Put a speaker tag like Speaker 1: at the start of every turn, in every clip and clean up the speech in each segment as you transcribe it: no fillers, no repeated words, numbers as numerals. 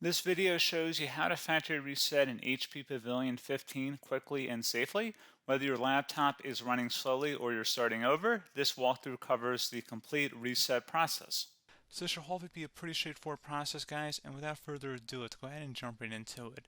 Speaker 1: This video shows you how to factory reset an HP Pavilion 15 quickly and safely. Whether your laptop is running slowly or you're starting over, this walkthrough covers the complete reset process. So this should hopefully be a pretty straightforward process, guys, and without further ado, let's go ahead and jump right into it.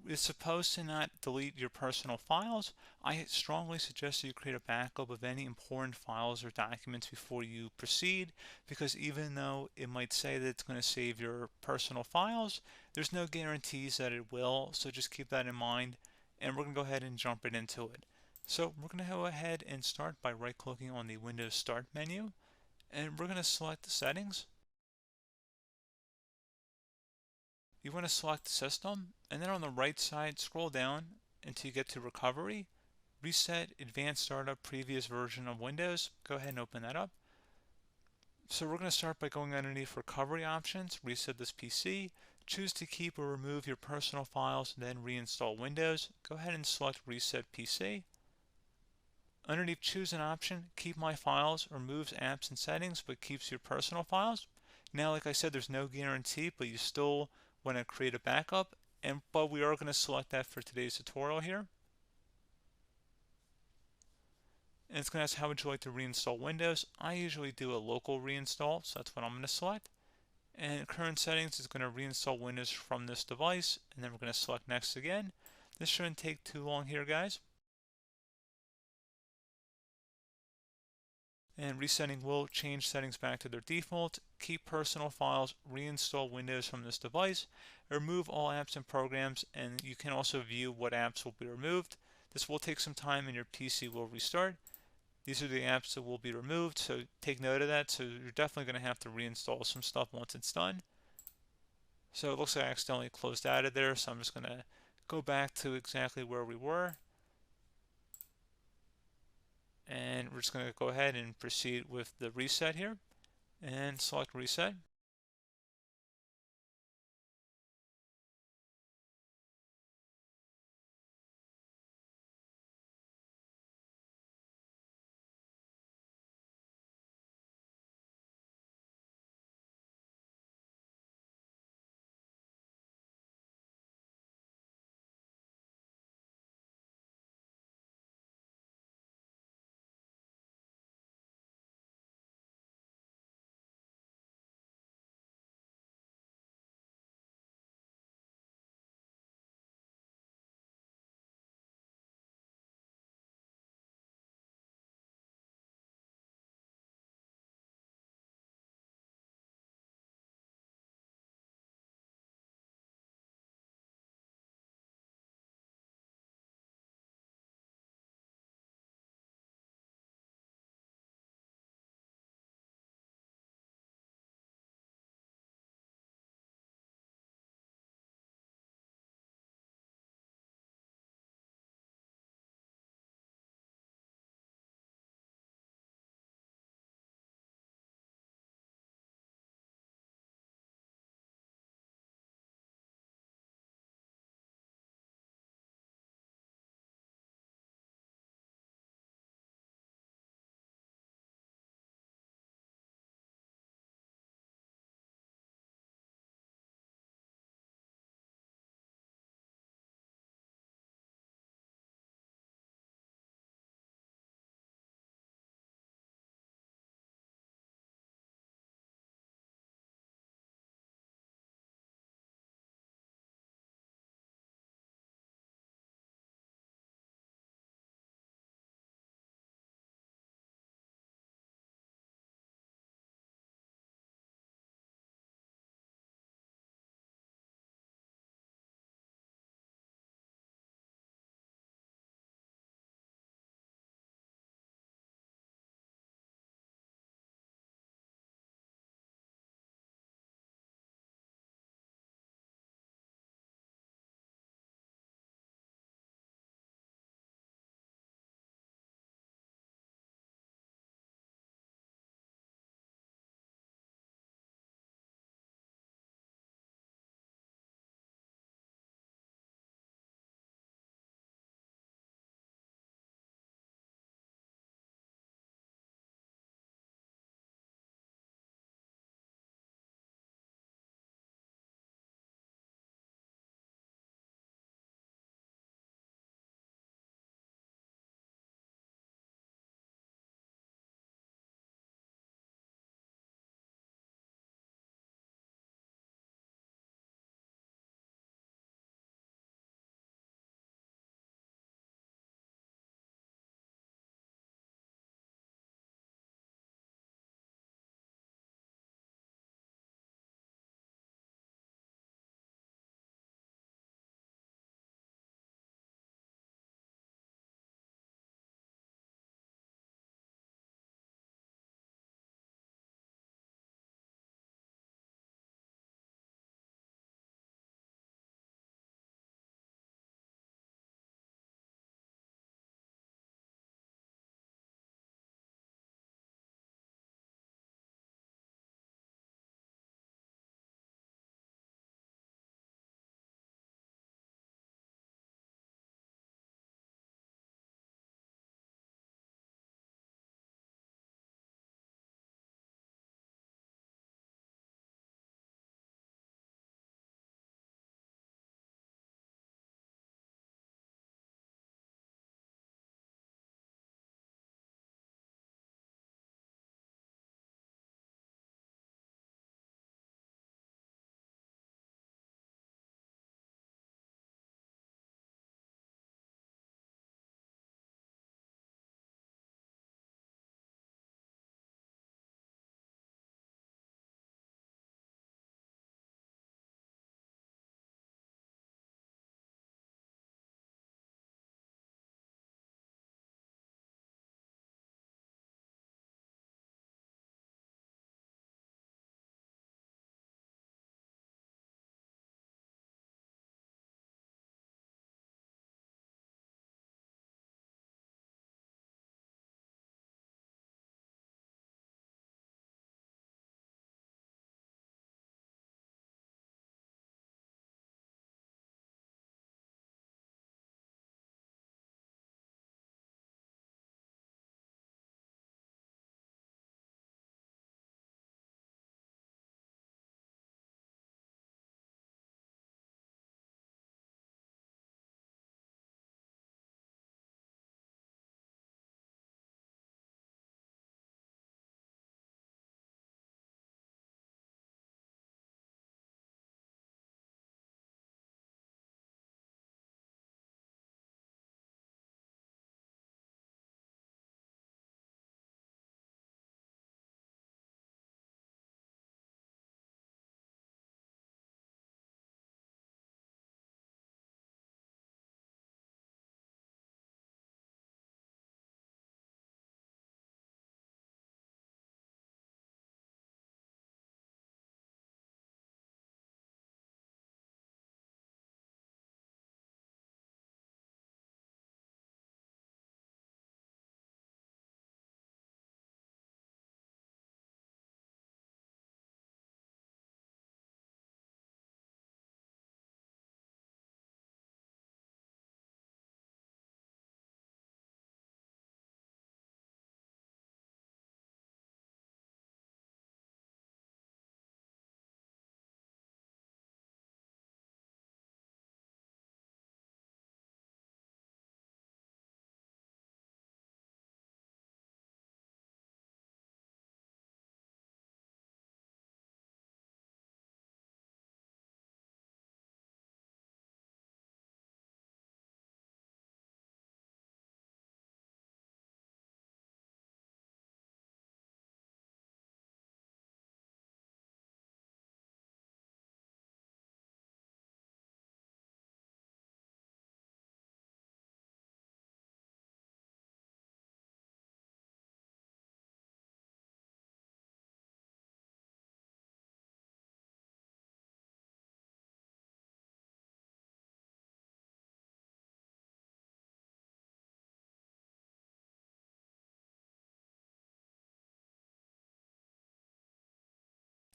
Speaker 1: It's supposed to not delete your personal files. I strongly suggest you create a backup of any important files or documents before you proceed, because even though it might say that it's going to save your personal files, there's no guarantees that it will, so just keep that in mind, and we're going to go ahead and jump right into it. So we're going to go ahead and start by right-clicking on the Windows Start menu, and we're going to select the settings. You want to select System, and then on the right side, scroll down until you get to Recovery. Reset Advanced Startup Previous Version of Windows. Go ahead and open that up. So we're going to start by going underneath Recovery Options, reset this PC. Choose to keep or remove your personal files, then reinstall Windows. Go ahead and select Reset PC. Underneath Choose an option, Keep My Files removes apps and settings but keeps your personal files. Now, like I said, there's no guarantee, but you still want to create a backup, but we are going to select that for today's tutorial here. And it's going to ask how would you like to reinstall Windows. I usually do a local reinstall, so that's what I'm going to select. And current settings is going to reinstall Windows from this device, and then we're going to select next again. This shouldn't take too long here, guys. And resetting will change settings back to their default, keep personal files, reinstall Windows from this device, remove all apps and programs, and you can also view what apps will be removed. This will take some time and your PC will restart. These are the apps that will be removed, so take note of that. So you're definitely going to have to reinstall some stuff once it's done. So it looks like I accidentally closed out of there, so I'm just going to go back to exactly where we were. And we're just going to go ahead and proceed with the reset here and select reset.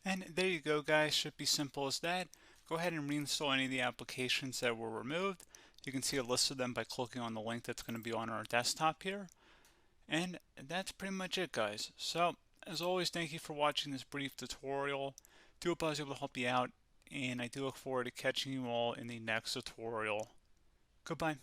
Speaker 1: And there you go, guys. Should be simple as that. Go ahead and reinstall any of the applications that were removed. You can see a list of them by clicking on the link that's going to be on our desktop here. And that's pretty much it, guys. So, as always, thank you for watching this brief tutorial. Do hope I was able to help you out, and I do look forward to catching you all in the next tutorial. Goodbye.